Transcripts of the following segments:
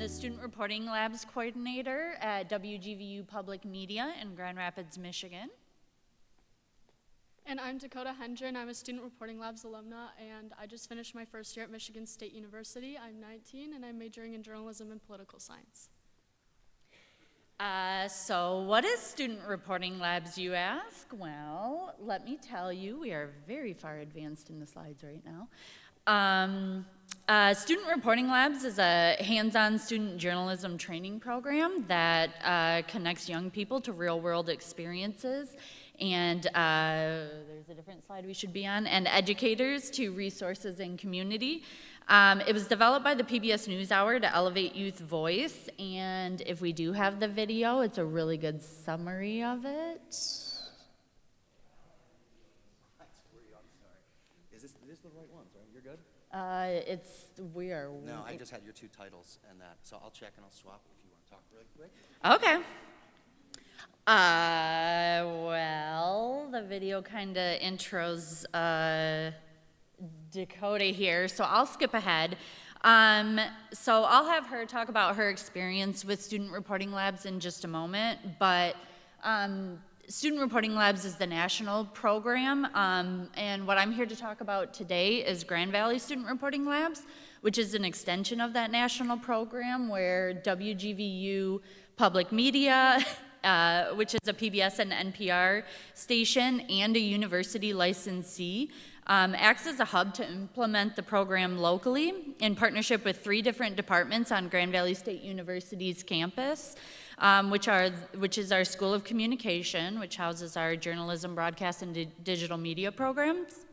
the Student Reporting Labs Coordinator at WGVU Public Media in Grand Rapids, Michigan. And I'm Dakota Hendren. I'm a Student Reporting Labs alumna, and I just finished my first year at Michigan State University. I'm 19, and I'm majoring in journalism and political science. So what is Student Reporting Labs, you ask? Well, let me tell you, we are very far advanced in the slides right now. Student Reporting Labs is a hands-on student journalism training program that connects young people to real-world experiences, and there's a different slide we should be on, and educators to resources and community. It was developed by the PBS NewsHour to elevate youth voice, and if we do have the video, it's a really good summary of it. Is this the right ones, right? You're good? No, I just had your two titles and that, so I'll check and I'll swap if you want to talk really quick. Okay. Well, the video kind of intros Dakota here, so I'll skip ahead. So I'll have her talk about her experience with Student Reporting Labs in just a moment, but Student Reporting Labs is the national program, and what I'm here to talk about today is Grand Valley Student Reporting Labs, which is an extension of that national program where WGVU Public Media, which is a PBS and NPR station and a university licensee, acts as a hub to implement the program locally in partnership with 3 different departments on Grand Valley State University's campus, which is our School of Communication, which houses our journalism, broadcast, and digital media programs,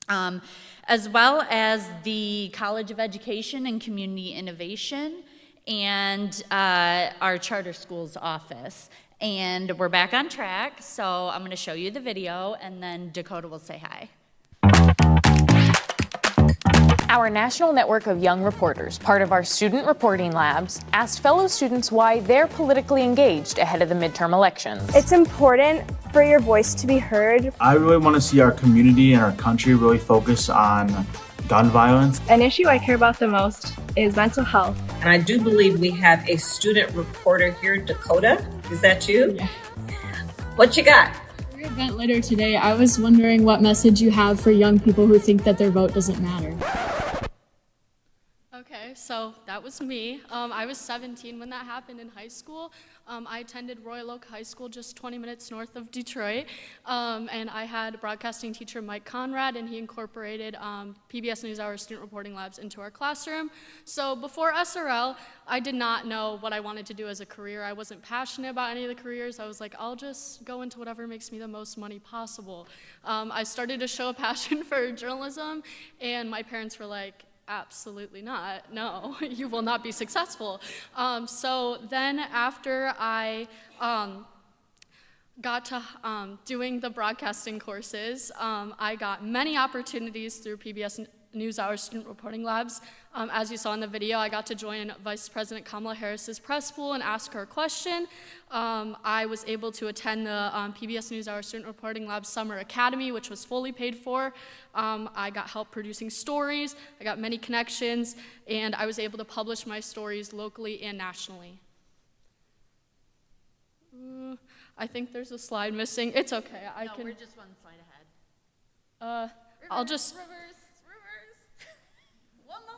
as well as the College of Education and Community Innovation, and our charter schools office. And we're back on track, so I'm going to show you the video, and then Dakota will say hi. Our national network of young reporters, part of our Student Reporting Labs, asked fellow students why they're politically engaged ahead of the midterm elections. It's important for your voice to be heard. I really want to see our community and our country really focus on gun violence. An issue I care about the most is mental health. And I do believe we have a student reporter here, Dakota. Is that you? Yeah. What you got? For your event later today, I was wondering what message you have for young people who think that their vote doesn't matter. Okay, so that was me. I was 17 when that happened in high school. I attended Royal Oak High School just 20 minutes north of Detroit, and I had broadcasting teacher Mike Conrad, and he incorporated PBS NewsHour Student Reporting Labs into our classroom. So before SRL, I did not know what I wanted to do as a career. I wasn't passionate about any of the careers. I was like, I'll just go into whatever makes me the most money possible. I started to show a passion for journalism, and my parents were like, absolutely not. No, you will not be successful. So then after I got to doing the broadcasting courses, I got many opportunities through PBS NewsHour Student Reporting Labs. As you saw in the video, I got to join Vice President Kamala Harris's press pool and ask her a question. I was able to attend the PBS NewsHour Student Reporting Labs Summer Academy, which was fully paid for. I got help producing stories, I got many connections, and I was able to publish my stories locally and nationally. I think there's a slide missing. It's okay. We're just one slide ahead. I'll just... Reverse. One more.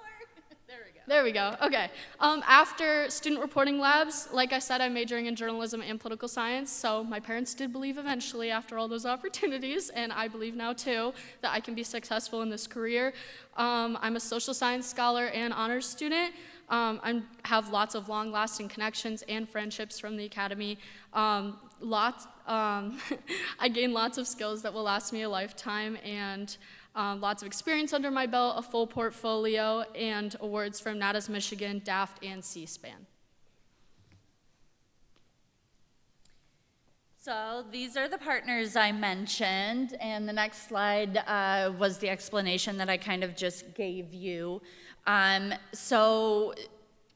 There we go. Okay. After Student Reporting Labs, like I said, I'm majoring in journalism and political science, so my parents did believe eventually after all those opportunities, and I believe now too, that I can be successful in this career. I'm a social science scholar and honors student. I have lots of long-lasting connections and friendships from the academy. I gained lots of skills that will last me a lifetime, and lots of experience under my belt, a full portfolio, and awards from NADA's Michigan, DAFT, and C-SPAN. So these are the partners I mentioned, and the next slide was the explanation that I kind of just gave you. So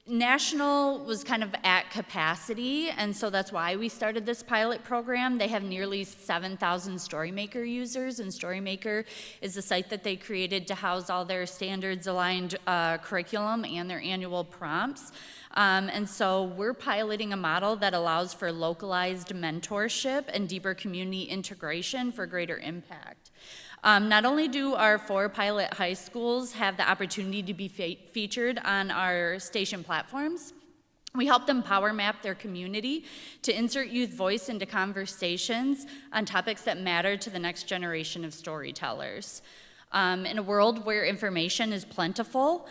National was kind of at capacity, and so that's why we started this pilot program. They have nearly 7,000 StoryMaker users, and StoryMaker is the site that they created to house all their standards-aligned curriculum and their annual prompts. And so we're piloting a model that allows for localized mentorship and deeper community integration for greater impact. Not only do our 4 pilot high schools have the opportunity to be featured on our station platforms, we help them power map their community to insert youth voice into conversations on topics that matter to the next generation of storytellers. In a world where information is plentiful,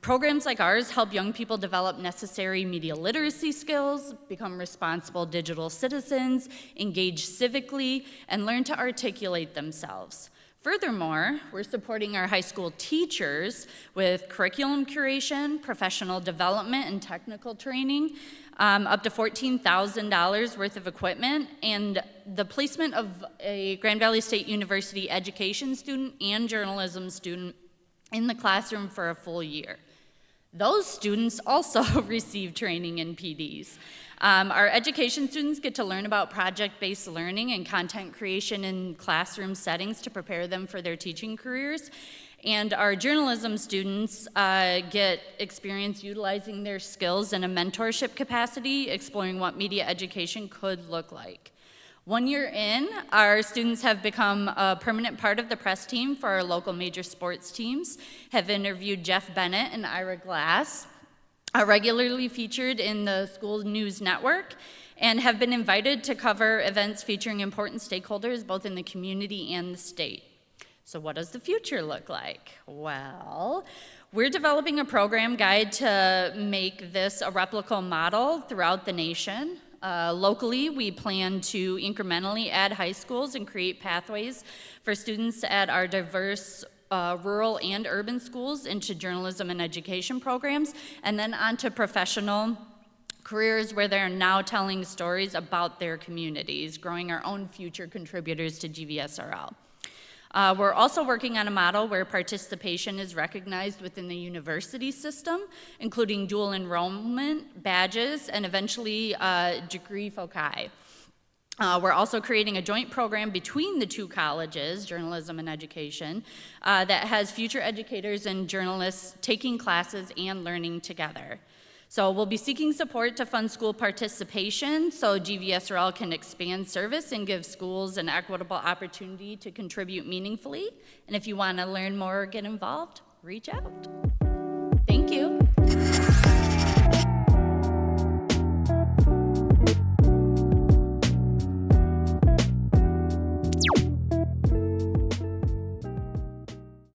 programs like ours help young people develop necessary media literacy skills, become responsible digital citizens, engage civically, and learn to articulate themselves. Furthermore, we're supporting our high school teachers with curriculum curation, professional development, and technical training, up to $14,000 worth of equipment, and the placement of a Grand Valley State University education student and journalism student in the classroom for a full year. Those students also receive training in PDs. Our education students get to learn about project-based learning and content creation in classroom settings to prepare them for their teaching careers. And our journalism students get experience utilizing their skills in a mentorship capacity, exploring what media education could look like. 1 year in, our students have become a permanent part of the press team for our local major sports teams, have interviewed Jeff Bennett and Ira Glass, are regularly featured in the school news network, and have been invited to cover events featuring important stakeholders both in the community and the state. So what does the future look like? Well, we're developing a program guide to make this a replicable model throughout the nation. Locally, we plan to incrementally add high schools and create pathways for students at our diverse rural and urban schools into journalism and education programs, and then onto professional careers where they're now telling stories about their communities, growing our own future contributors to GVSRL. We're also working on a model where participation is recognized within the university system, including dual enrollment, badges, and eventually degree foci. We're also creating a joint program between the 2 colleges, journalism and education, that has future educators and journalists taking classes and learning together. So we'll be seeking support to fund school participation so GVSRL can expand service and give schools an equitable opportunity to contribute meaningfully. And if you want to learn more or get involved, reach out.